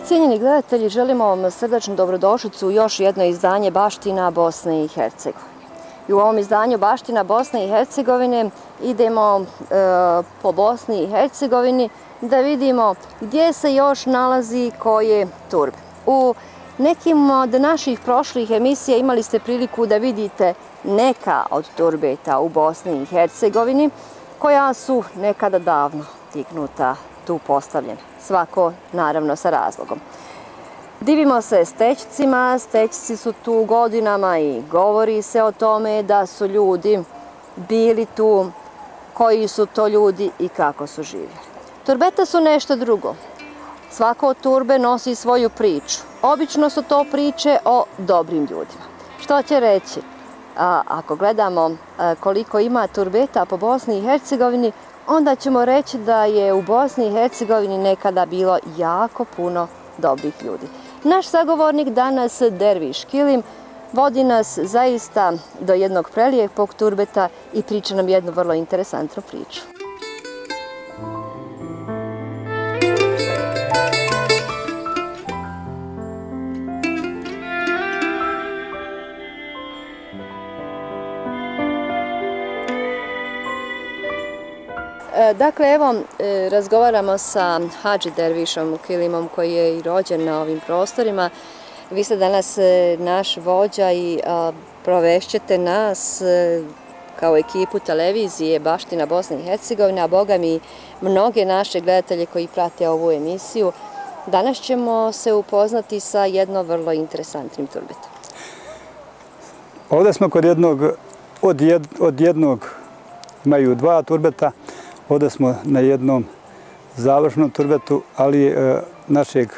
Cijenjeni gledatelji, želimo vam srdečnu dobrodošlicu u još jedno izdanje Baština Bosne i Hercegovine. I u ovom izdanju Baština Bosne i Hercegovine idemo po Bosni i Hercegovini da vidimo gdje se još nalazi koje turbe. U nekim od naših prošlih emisija imali ste priliku da vidite neka od turbeta u Bosni i Hercegovini koja su nekada davno dignuta, tu postavljena. Svako naravno sa razlogom. Divimo se stećcima, stećci su tu godinama i govori se o tome da su ljudi bili tu, koji su to ljudi i kako su živjeli. Turbete su nešto drugo. Svako od turbe nosi svoju priču. Obično su to priče o dobrim ljudima. Što će reći? Ako gledamo koliko ima turbeta po Bosni i Hercegovini, onda ćemo reći da je u Bosni i Hercegovini nekada bilo jako puno dobrih ljudi. Naš sagovornik danas, Derviš Kilim, vodi nas zaista do jednog prelijepog turbeta i priča nam jednu vrlo interesantnu priču. Dakle, evo, razgovaramo sa Hadži Dervišom Kilimom koji je i rođen na ovim prostorima. Vi ste danas naš vođa i provešćete nas kao ekipu televizije Baština Bosne i Hercegovine, a boga mi mnoge naše gledatelje koji prate ovu emisiju. Danas ćemo se upoznati sa jednom vrlo interesantnim turbetom. Ovdje smo kod od jednog imaju dva turbeta. Ovdje smo na jednom završnom turbetu, ali našeg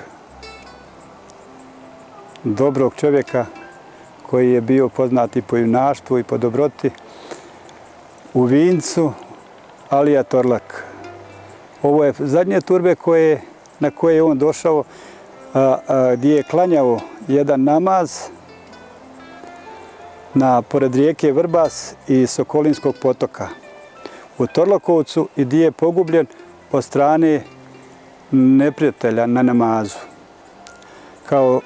dobrog čovjeka koji je bio poznat i po junaštvu i po dobroti u Vincu, Alija Torlak. Ovo je zadnje turbe na koje je on došao, gdje je klanjao jedan namaz pored rijeke Vrbas i Sokolinskog potoka u Torlakovcu i gdje je pogubljen od strane neprijatelja na namazu. Kao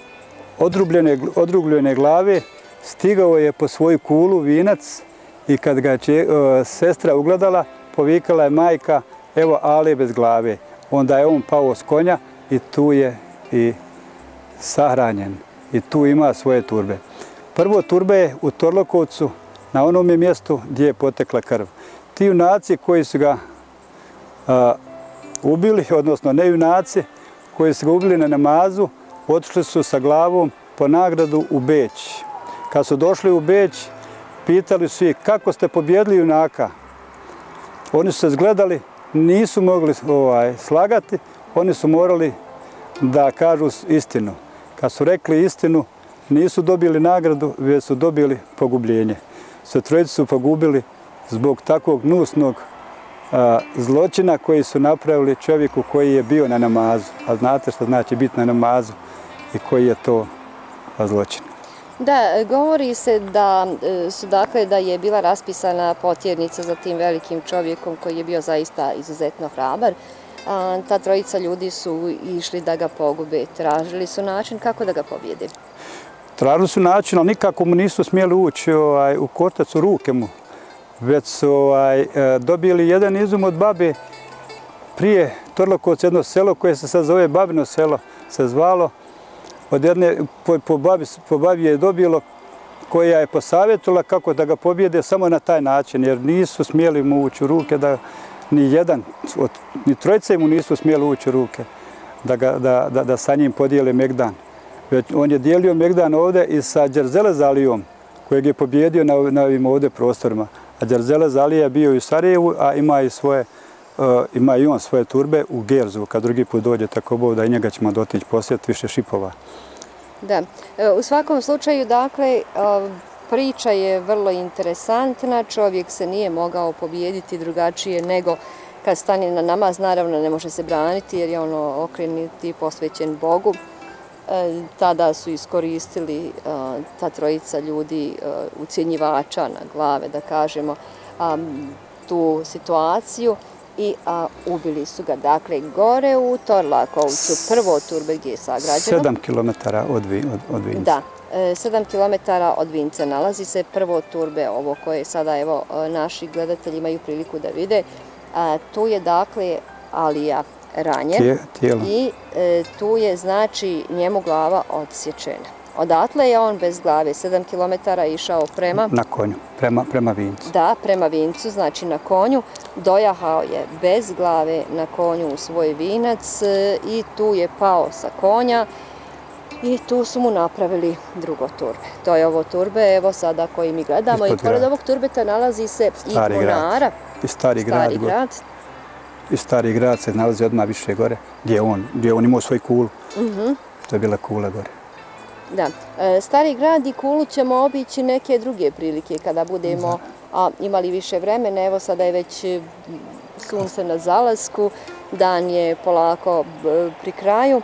odrubljene glave stigao je po svoju kulu vinac i kad ga je sestra ugledala, povikala je majka, evo Ale bez glave. Onda je on pao s konja i tu je i sahranjen i tu ima svoje turbe. Prvo turbe je u Torlakovcu na onome mjestu gdje je potekla krv. Ti junaci koji su ga ubili, odnosno ne junaci, koji su ga ubili na namazu, otišli su sa glavom po nagradu u Beč. Kad su došli u Beč, pitali su ih kako ste pobjedili junaka. Oni su se zgledali, nisu mogli slagati, oni su morali da kažu istinu. Kad su rekli istinu, nisu dobili nagradu, već su dobili pogubljenje. Sve trojice su pogubili zbog takvog gnusnog zločina koji su napravili čovjeku koji je bio na namazu. A znate što znači biti na namazu i koji je to zločin. Da, govori se da je bila raspisana potjernica za tim velikim čovjekom koji je bio zaista izuzetno hrabar. Ta trojica ljudi su išli da ga pogube. Tražili su način kako da ga pobjede. Tražili su način, ali nikako mu nisu smjeli ući u koštac, u ruke mu. Već su dobili jedan izum od babe prije Torlakovca, jedno selo koje se sad zove Babino selo, se zvalo. Od jedne, po babi je dobilo, koja je posavjetila kako da ga pobjede samo na taj način, jer nisu smjeli mu ući u ruke, ni trojice mu nisu smjeli ući u ruke, da sa njim podijele Megdan. Već on je dijelio Megdan ovdje i sa Đerzele Alijom, kojeg je pobjedio na ovim ovdje prostorima. A Đerzele Alija je bio i u Sarajevu, a ima i on svoje turbe u Gerzu. Kad drugi put dođe tako Bog da i njega ćemo dotići posjetiti više šipova. Da, u svakom slučaju, dakle, priča je vrlo interesantna. Čovjek se nije mogao pobijediti drugačije nego kad stane na namaz. Naravno, ne može se braniti jer je ono okrenut i posvećen Bogu. Tada su iskoristili ta trojica ljudi, ucjenjivača na glave, da kažemo, tu situaciju i ubili su ga. Dakle, gore u Torlakovcu, prvo turbe gdje je sagrađeno. 7 kilometara od Vinca. Da, 7 km od Vinca nalazi se prvo turbe, ovo koje sada evo naši gledatelji imaju priliku da vide. Tu je dakle Alija ranjen i tu je znači njemu glava odsječena. Odatle je on bez glave 7 km išao prema... Na konju, prema Vincu. Da, prema Vincu, znači na konju. Dojahao je bez glave na konju u svoj Vinac i tu je pao sa konja i tu su mu napravili drugo turbe. To je ovo turbe, evo sada koji mi gledamo. I pored ovog turbeta nalazi se i bunara. I Stari grad. I Stari grad se nalazi odmah više gore, gdje je on imao svoj kulu. To je bila kula gore. Da, Stari grad i kulu ćemo obići neke druge prilike kada budemo imali više vremena. Evo sada je već sunce na zalasku, dan je polako pri kraju.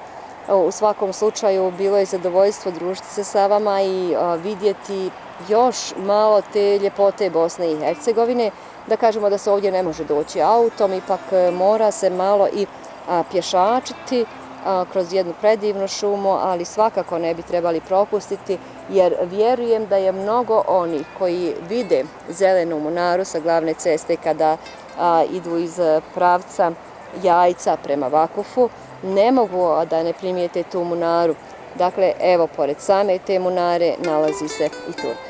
U svakom slučaju bilo je zadovoljstvo družiti se sa vama i vidjeti još malo te ljepote Bosne i Hercegovine. Da kažemo da se ovdje ne može doći autom, ipak mora se malo i pješačiti kroz jednu predivnu šumu, ali svakako ne bi trebali propustiti, jer vjerujem da je mnogo onih koji vide zelenu munaru sa glavne ceste kada idu iz pravca Jajca prema Vakufu, ne mogu da ne primijete tu munaru. Dakle, evo, pored same te munare nalazi se i turbe.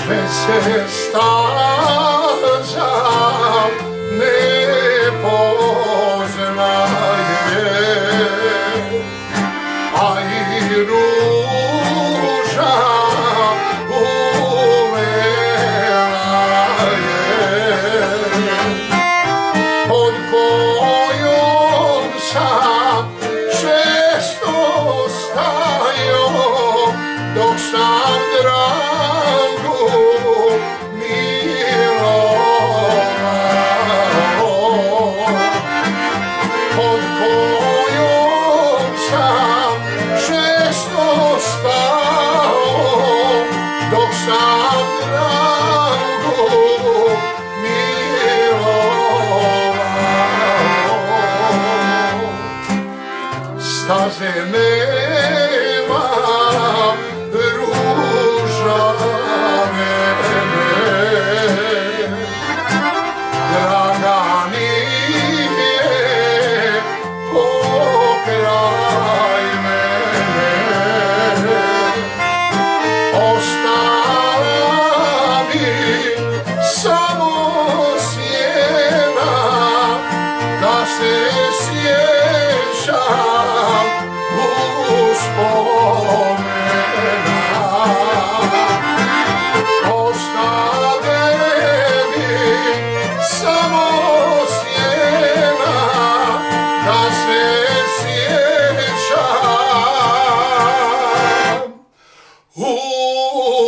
već se staža ne poznaje, a i ruža uvela je, pod kojom sam često stajao dok sam dragu milovao, pod kojom sam često stao dok sam dragu milovao. Staze nema ružave, draga nije pokraj mene, ostala mi samo sjena da se sjećam uspomena. Ostade mi samo sjena da se sjećam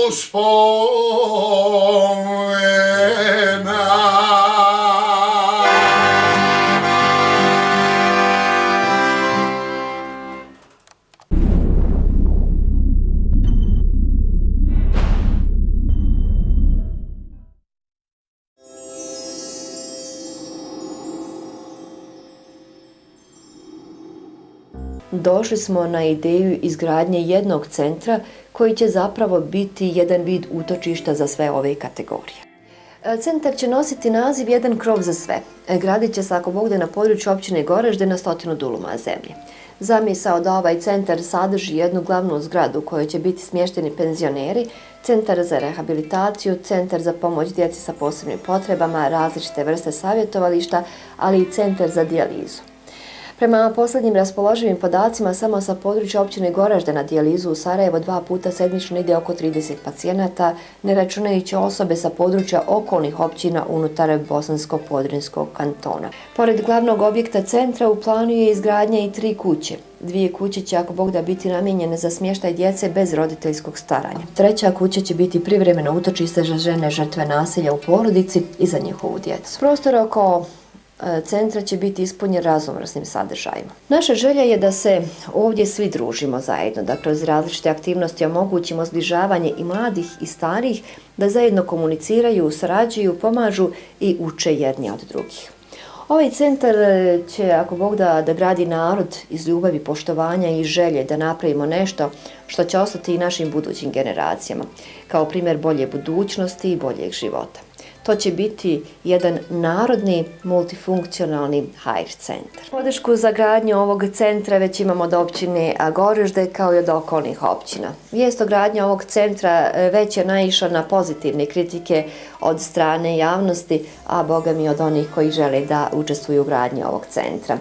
uspomena. Došli smo na ideju izgradnje jednog centra koji će zapravo biti jedan vid utočišta za sve ove kategorije. Centar će nositi naziv Jedan krov za sve. Gradit će se, ako Bog da, na području općine Goražde na 100 duluma zemlje. Zamisao da ovaj centar sadrži jednu glavnu zgradu u kojoj će biti smješteni penzioneri, centar za rehabilitaciju, centar za pomoć djeci sa posebnim potrebama, različite vrste savjetovališta, ali i centar za dijalizu. Prema posljednjim raspoloživim podacima, samo sa područja općine Goražde na dijalizu u Sarajevo 2 puta sedmično ide oko 30 pacijenata, ne računajući osobe sa područja okolnih općina unutar Bosansko-Podrinjskog kantona. Pored glavnog objekta centra u planu je izgradnja i 3 kuće. 2 kuće će, ako Bog da, biti namijenjene za smještaj djece bez roditeljskog staranja. 3. kuća će biti privremeno utočište za žene žrtve nasilja u porodici i za njihovu djecu. Prostor oko centra će biti ispunjen raznovrsnim sadržajima. Naša želja je da se ovdje svi družimo zajedno, da kroz različite aktivnosti omogućimo zbližavanje i mladih i starih, da zajedno komuniciraju, sarađuju, pomažu i uče jedni od drugih. Ovaj centar će, ako Bog da, gradi narod iz ljubavi, poštovanja i želje da napravimo nešto što će ostati i našim budućim generacijama, kao primjer bolje budućnosti i boljeg života. To će biti jedan narodni multifunkcionalni HR centar. Podršku za gradnju ovog centra već imamo od općine Goražde kao i od okolnih općina. Vijest o gradnji ovog centra već je naišla na pozitivne kritike od strane javnosti, a boga mi od onih koji žele da učestvuju u gradnji ovog centra.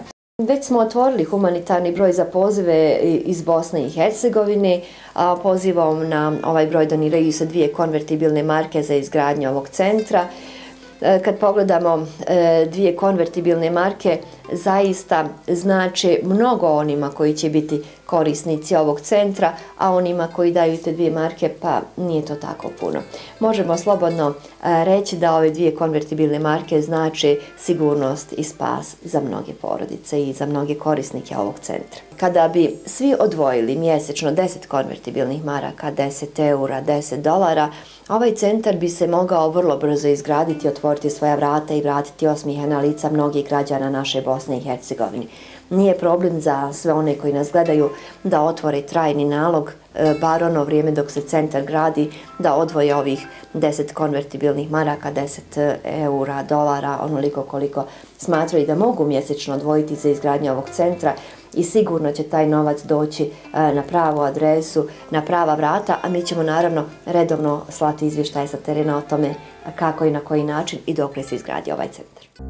Već smo otvorili humanitarni broj za pozive iz Bosne i Hercegovine, a pozivom na ovaj broj doniraju se 2 konvertibilne marke za izgradnju ovog centra. Kad pogledamo 2 konvertibilne marke, zaista znače mnogo onima koji će biti korisnici ovog centra, a onima koji daju te 2 marke pa nije to tako puno. Možemo slobodno reći da ove 2 konvertibilne marke znače sigurnost i spas za mnoge porodice i za mnoge korisnike ovog centra. Kada bi svi odvojili mjesečno 10 konvertibilnih maraka, 10 eura, 10 dolara, ovaj centar bi se mogao vrlo brzo izgraditi, otvoriti svoja vrata i vratiti osmijehana lica mnogih građana naše Bosne i Hercegovine. nije problem za sve one koji nas gledaju da otvore trajni nalog, bar ono vrijeme dok se centar gradi, da odvoje ovih 10 konvertibilnih maraka, 10 eura, dolara, onoliko koliko smatraju da mogu mjesečno odvojiti za izgradnju ovog centra i sigurno će taj novac doći na pravu adresu, na prava vrata, a mi ćemo naravno redovno slati izvještaje sa terena o tome kako i na koji način i dok se izgradi ovaj centar.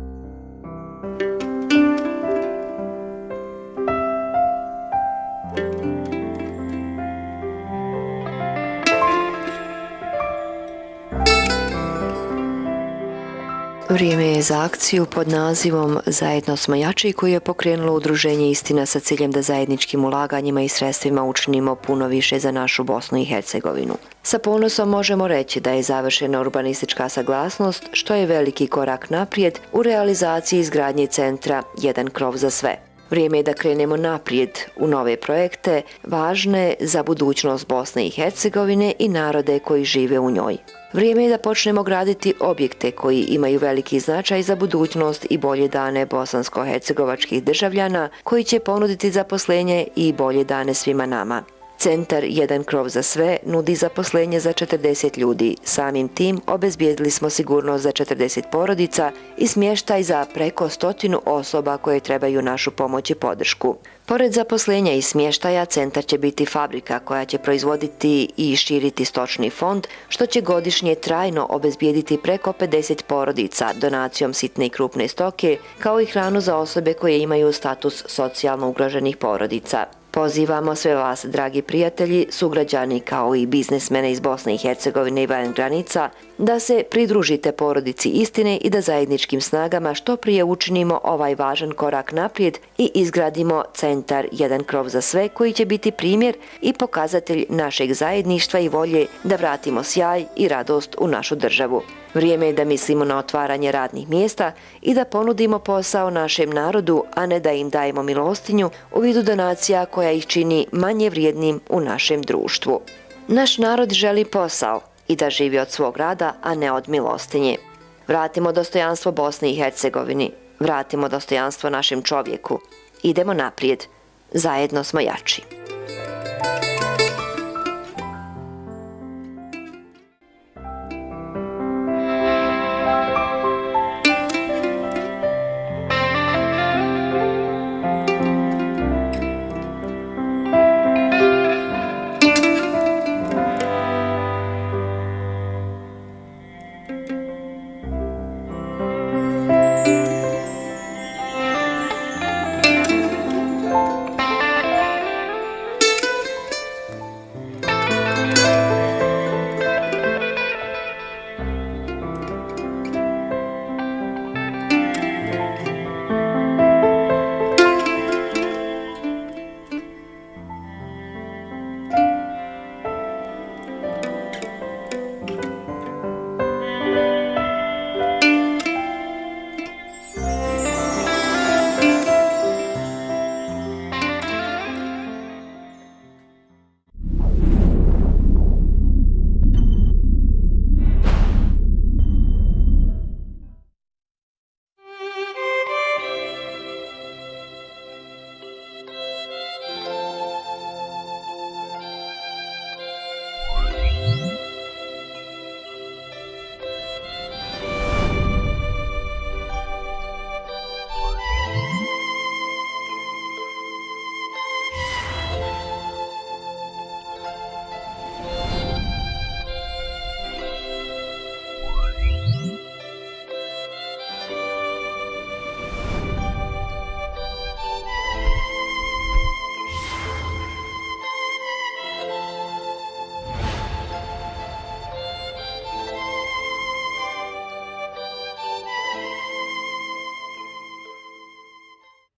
Vrijeme je za akciju pod nazivom Zajedno smo jači koju je pokrenulo Udruženje Istina sa ciljem da zajedničkim ulaganjima i sredstvima učinimo puno više za našu Bosnu i Hercegovinu. Sa ponosom možemo reći da je završena urbanistička saglasnost, što je veliki korak naprijed u realizaciji izgradnje centra Jedan krov za sve. Vrijeme je da krenemo naprijed u nove projekte, važne za budućnost Bosne i Hercegovine i narode koji žive u njoj. Vrijeme je da počnemo graditi objekte koji imaju veliki značaj za budućnost i bolje dane bosansko-hercegovačkih državljana koji će ponuditi zaposlenje i bolje dane svima nama. Centar Jedan krov za sve nudi zaposlenje za 40 ljudi. Samim tim obezbijedili smo sigurnost za 40 porodica i smještaj za preko 100 osoba koje trebaju našu pomoć i podršku. Pored zaposlenja i smještaja, centar će biti fabrika koja će proizvoditi i širiti stočni fond, što će godišnje trajno obezbijediti preko 50 porodica donacijom sitne i krupne stoke, kao i hranu za osobe koje imaju status socijalno ugroženih porodica. Pozivamo sve vas, dragi prijatelji, sugrađani kao i biznismene iz Bosne i Hercegovine i van granica, da se pridružite porodici Istine i da zajedničkim snagama što prije učinimo ovaj važan korak naprijed i izgradimo centar Jedan krov za sve koji će biti primjer i pokazatelj našeg zajedništva i volje da vratimo sjaj i radost u našu državu. Vrijeme je da mislimo na otvaranje radnih mjesta i da ponudimo posao našem narodu, a ne da im dajemo milostinju u vidu donacija koja ih čini manje vrijednim u našem društvu. Naš narod želi posao i da živi od svog rada, a ne od milostinje. Vratimo dostojanstvo Bosni i Hercegovini, vratimo dostojanstvo našem čovjeku. Idemo naprijed, zajedno smo jači.